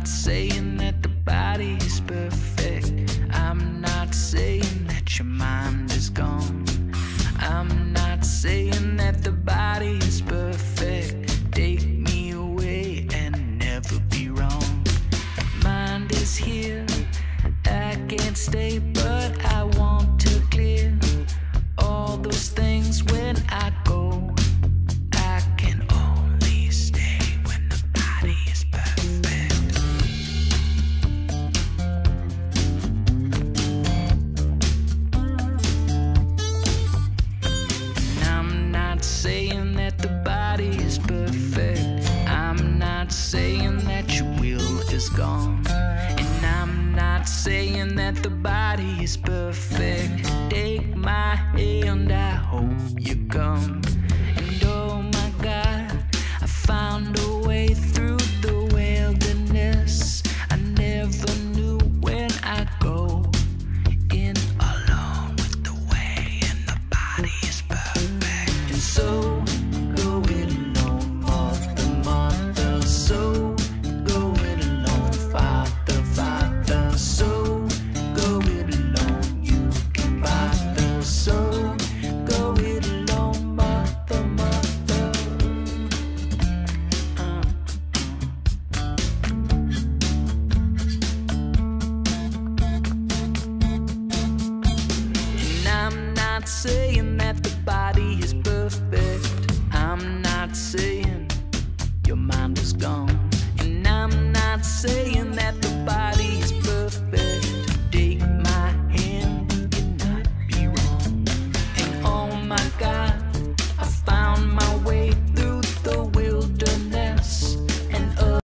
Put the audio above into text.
not saying that the body is perfect. I'm not saying that your mind is gone. I'm not saying that the body is perfect. Take me away and never be wrong. Mind is here, I can't stay, but I want to clear all those things when I go. I can only stay when the body is perfect. And I'm not saying that the body is perfect. I'm not saying that your will is gone. And I'm not saying that the body is perfect.